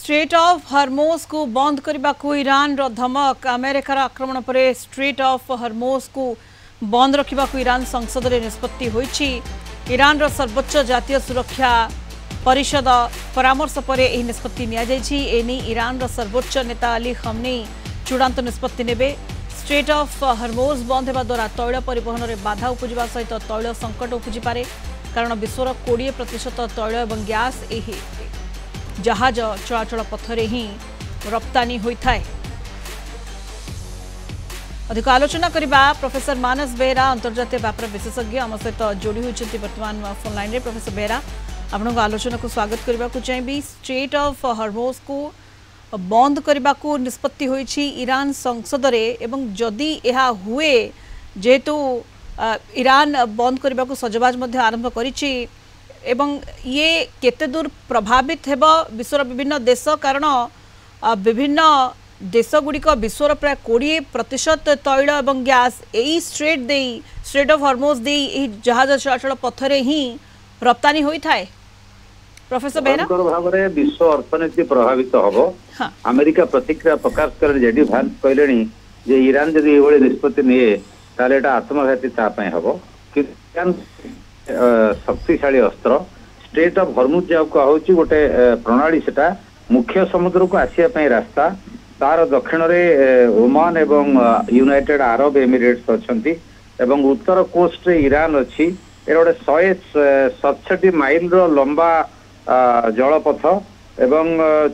Straight of हर्मोस को बंद करने को ईरान रो धमक। अमेरिकार आक्रमण पर स्ट्रेट ऑफ हर्मोस को बंद रखा ईरान संसद में निष्पत्ति होईछि। ईरान रो सर्वोच्च जातीय सुरक्षा परिषद परामर्श पर यह निष्पत्ति नि ईरान रो सर्वोच्च नेता अली खमेनी चूड़ांत निष्पत्ति नेबे। स्ट्रेट ऑफ हर्मोस बंद होगा द्वारा तैल परिवहन में बाधा उपजा सहित तैल संकट उपजी पारे, कारण विश्वर 20% तैल और गैस यही जहाज चलाचल पथरे ही रप्तानी होता है। अधिक आलोचना करबा प्रोफेसर मानस बेहरा अंतर्जातीय व्यापार विशेषज्ञ आम सहित जोड़ी होती वर्तमान फोन लाइन रे। प्रोफेसर बेहरा, आपन आलोचना को स्वागत करबा को चाहिए। स्ट्रेट ऑफ हर्मोस को बंद करने को निष्पत्ति होईछि ईरान संसद रे, एवं जदि यह हुए जेहेतु ईरान बंद करने को सजबाज मध्य आरंभ करिछि, एवं ये केते दूर प्रभावित हेबो विश्वर विभिन्न देश, कारण विभिन्न देश गुड़िक विश्वर प्राय 20% तैल और गैस यही स्ट्रेट ऑफ हर्मोस दे जहाज चलाचल पथरे ही रप्तानी होता है। प्रोफेसर बेहरा, भाव में विश्व अर्थनीति प्रभावित हम। हाँ। अमेरिका प्रतिक्रिया प्रकाश कर जेडी भांस कहले जे ईरान जदि ये निष्पत्ति निए ताले एटा आत्मघाती तापाई हम कि शक्तिशाली अस्त्र स्ट्रेट ऑफ हर्मुज जो कहूँ गोटे प्रणाली सेटा मुख्य समुद्र को आसिया रास्ता, तार दक्षिण रे ओमान एवं यूनाइटेड अरब एमिरेट्स अच्छी एवं उत्तर कोस्ट रे ईरान अच्छी। ए गोटे 167 माइल लंबा जलपथ एवं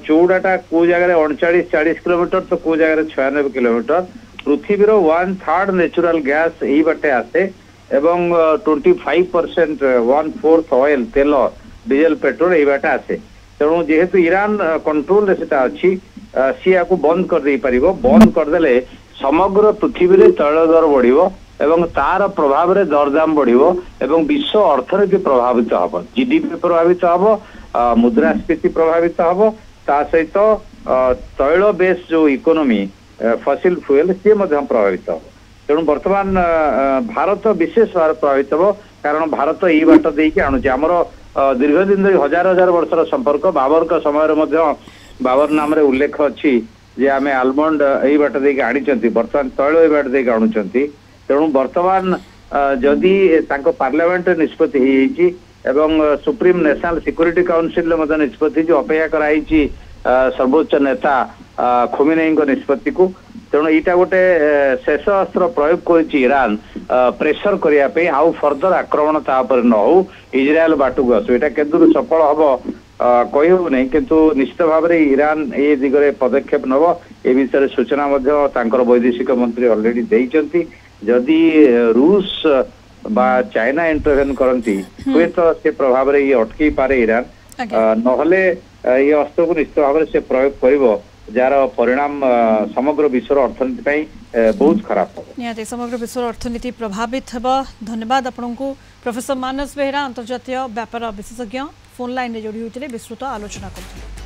चौड़ाटा को जगह 39-40 किलोमीटर तो को जगह 96 किलोमीटर। पृथ्वीर 1/3 नेचुरल गैस यही बाटे आसे एवं 25% 1/4 ऑयल तेल डीजेल पेट्रोल यही बाटे आसे। तेणु जेहेतु ईरान कंट्रोल से अच्छी सी को बंद कर दे पारिबो। बंद करदेले समग्र पृथ्वी रे तैल दर बढ़िबो एवं तार प्रभाव रे दरदाम बढ़िबो एवं विश्व अर्थनीति प्रभावित हबो, जीडीपी प्रभावित हबो, मुद्रास्फीति प्रभावित हबो, ता सहित तैल बेस जो इकोनॉमी फसिल फ्यूएल सी प्रभावित हबो। तेणु वर्तमान भारत विशेष भाव प्रभावित हबो, कारण भारत यही बाट देके आणुचे। आमर दीर्घ दिन धरी हजार हजार वर्षर संपर्क बाबर का समय बाबर नाम रे उल्लेख अच्छी जे आम आलमंड यही बाट देके आनी, बर्तमान तैल यही बाट देके आणुचंती। तेणु वर्तमान जदि पार्लियामेंट निष्पत्ति एवं सुप्रीम नेशनल सिक्योरिटी काउंसिल निष्पत्ति जो अपेक्षा कराई सर्वोच्च नेता खमेनी निष्पत्ति को। तेणु यहाँ गोटे शेष अस्त्र प्रयोग कर ईरान प्रेसर करने आउ फर्दर आक्रमण तापर न हो इजराइल बाटू को आसू। यहाँ केदूर सफल हम कही हो नहीं, किंतु निश्चित भाव में ईरान ये दिगरे पदक्षेप नब ए विषय सूचना वैदेशिक मंत्री ऑलरेडी देइचंती। जदि रूस बा चाइना इंटरवेन करती हुए तो से प्रभाव रे ये अटकी पारे ईरान, नहले ये अस्त्र को निश्चित भाव से प्रयोग करिवो जार परिणाम समग्र विश्व अर्थनीति बहुत खराब हो। समग्र विश्व अर्थनीति प्रभावित हेबा। धन्यवाद आपको प्रोफेसर मानस बेहरा अंतर्जातीय व्यापार विशेषज्ञ फोन लाइन रे जोड़ी होते विस्तृत आलोचना करते।